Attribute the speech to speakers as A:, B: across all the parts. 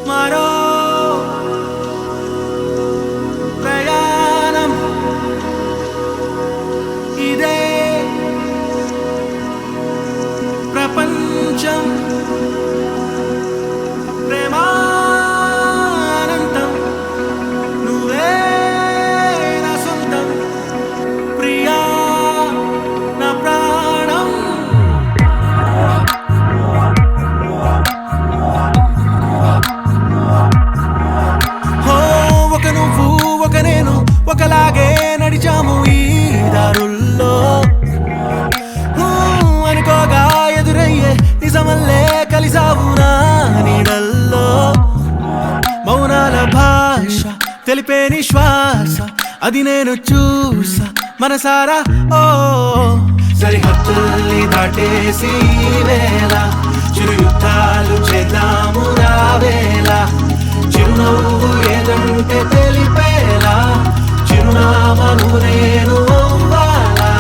A: మరో ప్రయాణం ఇదే ప్రపంచం ప్రేమానంతం నువ్వే నా సొంతం ప్రియా నా ప్రాణం హో ఒక నువ్వు ఒక నేను ఒకలాగే నడిచాము ఈ దారుల్లో అనుకోగా ఎదురయ్యే నిజమల్లే కలిసావు నా నీడల్లో మౌనాల భాష తెలిపే నిశ్వాస అది నేను చూసా మనసారా ఓ సరిహద్దుల్ని దాటేసి వేళ చిరు యుద్ధాలు చేద్దాము రావేళ చిరునవ్వు ఏదంటే తెలిపేలా చిరునామను నేను అవ్వాలా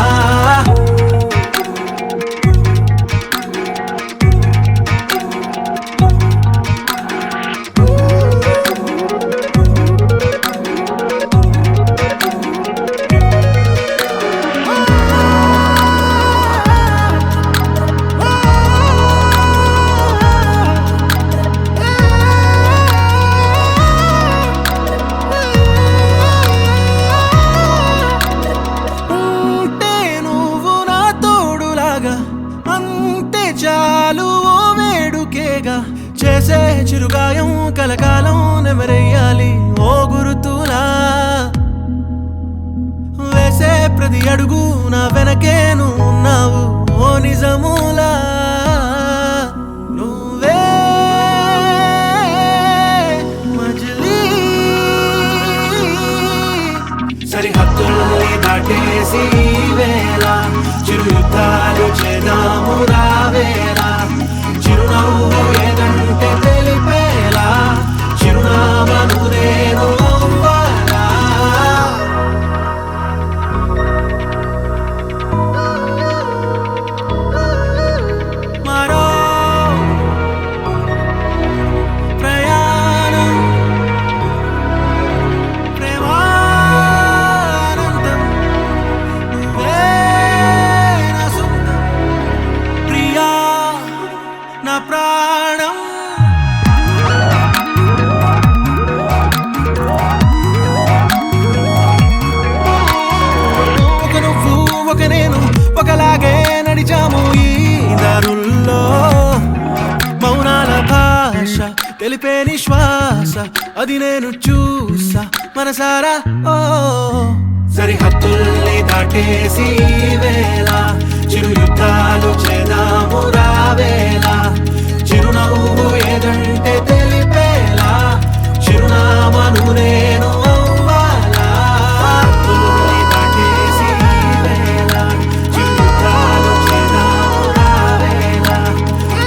A: చాలు ఓ వేడుకేగా చేసే చిరుగాయం కలకాలం నెమరేయాలి ఓ గురుతులా వేసే ప్రతి అడుగు నా వెనకే నువ్వు ఉన్నావు ఓ నిజములా నువ్వే మజిలీ సరిహద్దుల్ని దాటేసి వేళ చిరు యుద్ధాలు చేద్దాము రావేలా చిరునవ్వు ఏదంటే తెలిపేలా చిరునామను నేను అవ్వాలా మరో ప్రయాణం ప్రేమానందం నువ్వే నా సొంతం ప్రియా నా ప్రాణం ఒక నువ్వు ఒక నేను ఒకలాగే నడిచాము ఈ దారుల్లో మౌనాల భాష తెలిపే నిశ్వాస అది నేను చూసా మనసారా ఓ సరిహద్దుల్ని దాటేసి వేళ చిరు యుద్ధాలు చేద్దాము రావేలా చిరునవ్వు ఏదంటే తెలిపేలా చిరునామను నేను అవ్వాలా హద్దుల్ని దాటేసి వేళ చిరు యుద్ధాలు చేద్దాము రావేలా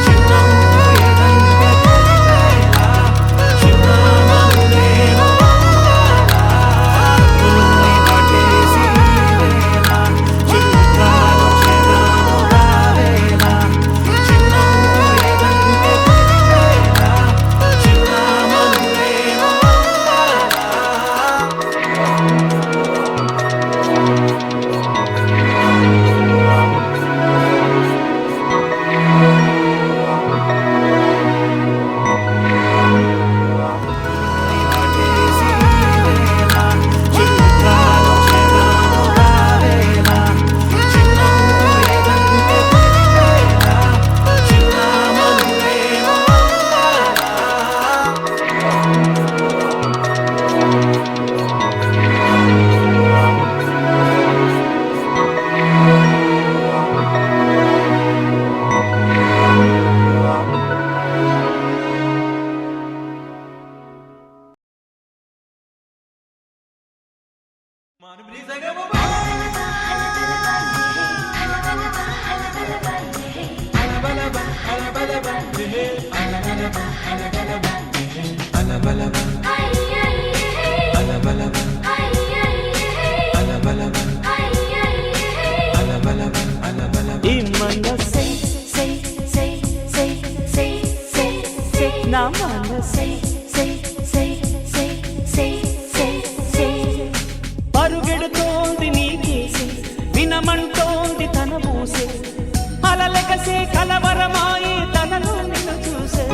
A: చిరునవ్వు ఏదంటే తెలిపేలా చిరునామను నేను అవ్వాలా హద్దుల్ని దాటేసి వేళ చిరు యుద్ధాలు చేద్దాము రావేలా చిరునవ్వు ఏదంటే తెలిపేలా చిరునామను నేను అవ్వాలా దాటేసి వేళ చిరు యుద్ధాలు చేద్దాము రావేలా చిరునవ్వు ఏదంటే తెలిపేలా చిరునామను నేను అవ్వాలా
B: Imana say నా మనసే సై సై సై సై సై సై పరుగెడుతోంది నీకేసే వినమంటోంది తన మూసే అలలెగసే కలవరమాయే తనలో నిన్ను చూసే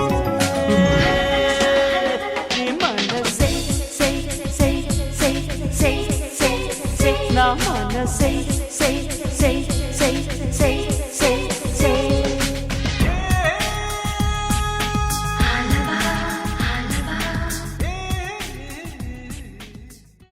B: నీ మనసే సై సై సై సై సై సై నా మనసే